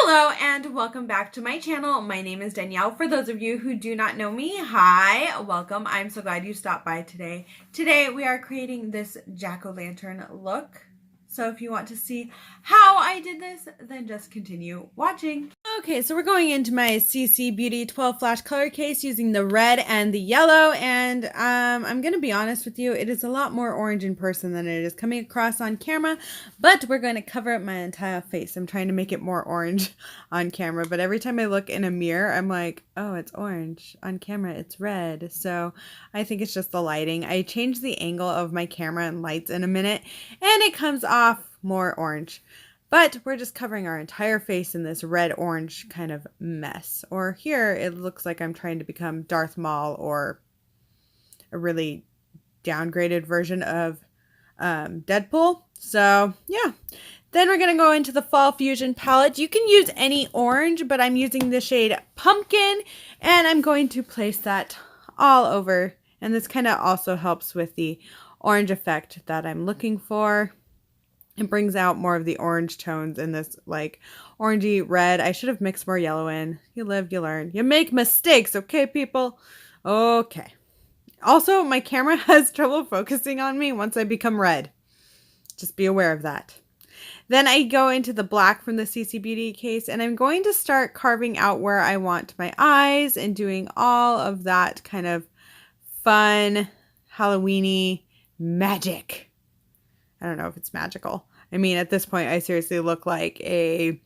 Hello and welcome back to my channel. My name is Danielle. For those of you who do not know me, hi, welcome. I'm so glad you stopped by today. Today we are creating this jack-o'-lantern look. So if you want to see how I did this, then just continue watching. Okay, so we're going into my CC Beauty 12 flash color case using the red and the yellow, and I'm gonna be honest with you, it is a lot more orange in person than it is coming across on camera, but we're going to cover up my entire face. I'm trying to make it more orange on camera, but every time I look in a mirror, I'm like, oh, it's orange. On camera, it's red. So I think it's just the lighting. I changed the angle of my camera and lights in a minute, and it comes off more orange. But we're just covering our entire face in this red-orange kind of mess. Or here, it looks like I'm trying to become Darth Maul or a really downgraded version of Deadpool. So, yeah. Then we're going to go into the Fall Fusion palette. You can use any orange, but I'm using the shade Pumpkin. And I'm going to place that all over. And this kind of also helps with the orange effect that I'm looking for. It brings out more of the orange tones in this like orangey red. I should have mixed more yellow in. You live, you learn. You make mistakes, okay, people? Okay. Also, my camera has trouble focusing on me once I become red. Just be aware of that. Then I go into the black from the CC Beauty case, and I'm going to start carving out where I want my eyes and doing all of that kind of fun, Halloween-y magic. I don't know if it's magical. I mean, at this point, I seriously look like a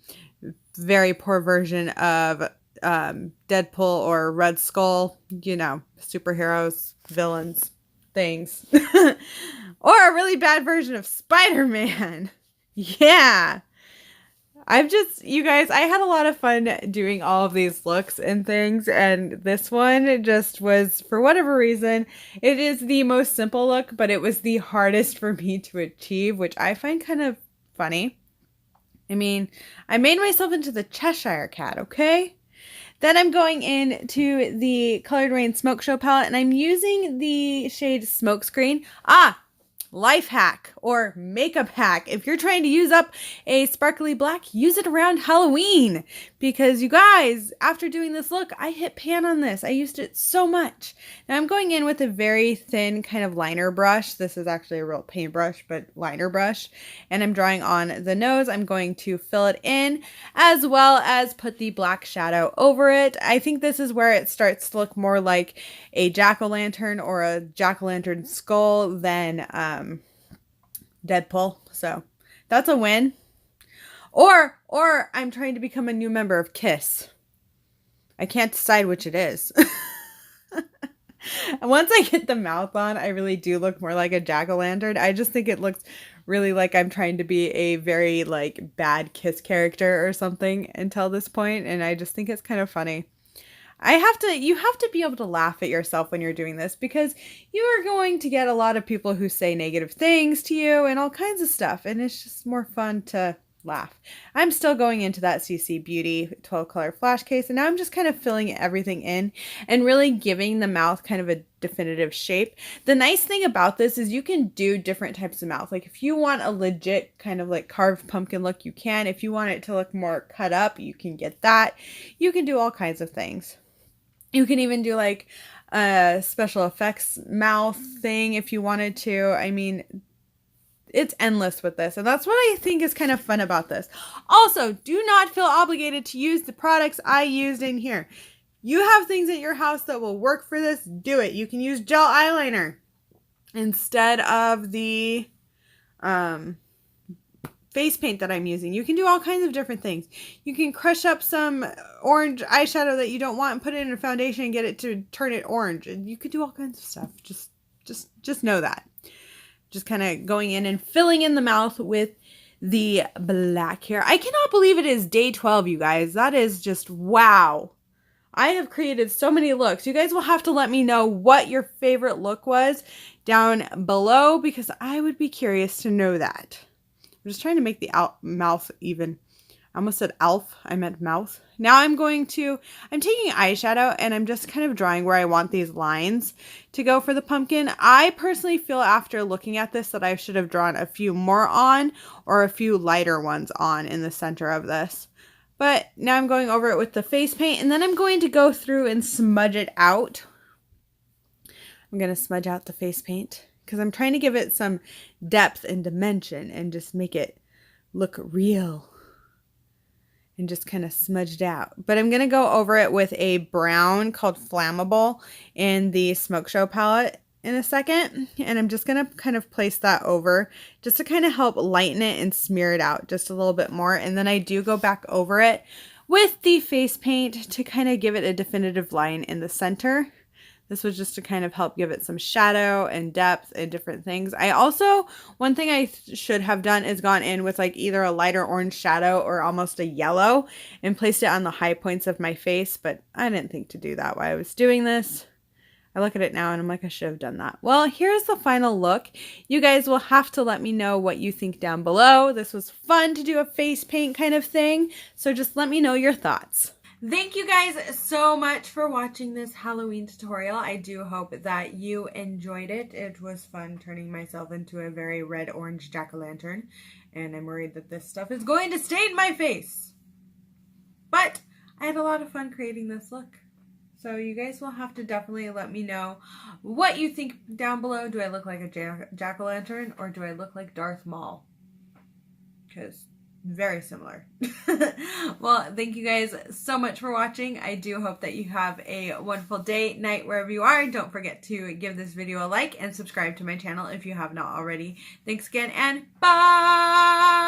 very poor version of Deadpool or Red Skull, you know, superheroes, villains, things. Or a really bad version of Spider-Man. Yeah. You guys, I had a lot of fun doing all of these looks and things, and this one just was, for whatever reason, it is the most simple look, but it was the hardest for me to achieve, which I find kind of funny. I mean, I made myself into the Cheshire Cat, okay? Then I'm going into the Colored Raine Smoke Show palette, and I'm using the shade Smokescreen. Life hack or makeup hack. If you're trying to use up a sparkly black, use it around Halloween. Because you guys, after doing this look, I hit pan on this. I used it so much. Now I'm going in with a very thin kind of liner brush. This is actually a real paintbrush, but liner brush. And I'm drawing on the nose. I'm going to fill it in as well as put the black shadow over it. I think this is where it starts to look more like a jack-o'-lantern or a jack-o'-lantern skull than Deadpool. So that's a win. Or I'm trying to become a new member of Kiss. I can't decide which it is. And once I get the mouth on, I really do look more like a jack-o'-lantern. I just think it looks really like I'm trying to be a very like bad Kiss character or something until this point, and I just think it's kind of funny. You have to be able to laugh at yourself when you're doing this, because you are going to get a lot of people who say negative things to you and all kinds of stuff, and it's just more fun to laugh. I'm still going into that CC Beauty 12 color flash case, and now I'm just kind of filling everything in and really giving the mouth kind of a definitive shape. The nice thing about this is you can do different types of mouth. Like if you want a legit kind of like carved pumpkin look, you can. If you want it to look more cut up, you can get that. You can do all kinds of things. You can even do like a special effects mouth thing if you wanted to. I mean, it's endless with this. And that's what I think is kind of fun about this. Also, do not feel obligated to use the products I used in here. You have things at your house that will work for this, do it. You can use gel eyeliner instead of the face paint that I'm using. You can do all kinds of different things. You can crush up some orange eyeshadow that you don't want and put it in a foundation and get it to turn it orange. And you could do all kinds of stuff. Just know that. Just kind of going in and filling in the mouth with the black hair. I cannot believe it is day 12, you guys. That is just wow. I have created so many looks. You guys will have to let me know what your favorite look was down below, because I would be curious to know that. I'm just trying to make the mouth even. I almost said elf. I meant mouth. Now I'm taking eyeshadow and I'm just kind of drawing where I want these lines to go for the pumpkin. I personally feel after looking at this that I should have drawn a few more on or a few lighter ones on in the center of this. But now I'm going over it with the face paint, and then I'm going to go through and smudge it out. I'm going to smudge out the face paint because I'm trying to give it some depth and dimension and just make it look real and just kind of smudged out. But I'm going to go over it with a brown called Flammable in the Smoke Show palette in a second. And I'm just going to kind of place that over just to kind of help lighten it and smear it out just a little bit more. And then I do go back over it with the face paint to kind of give it a definitive line in the center. This was just to kind of help give it some shadow and depth and different things. I also, one thing I should have done is gone in with like either a lighter orange shadow or almost a yellow and placed it on the high points of my face, but I didn't think to do that while I was doing this. I look at it now and I'm like, I should have done that. Well, here's the final look. You guys will have to let me know what you think down below. This was fun to do a face paint kind of thing, so just let me know your thoughts. Thank you guys so much for watching this Halloween tutorial. I do hope that you enjoyed it. It was fun turning myself into a very red-orange jack-o'-lantern, and I'm worried that this stuff is going to stain my face. But I had a lot of fun creating this look. So you guys will have to definitely let me know what you think down below. Do I look like a jack-o'-lantern or do I look like Darth Maul? Because very similar. Well, thank you guys so much for watching. I do hope that you have a wonderful day, night, wherever you are. Don't forget to give this video a like and subscribe to my channel if you have not already. Thanks again, and bye!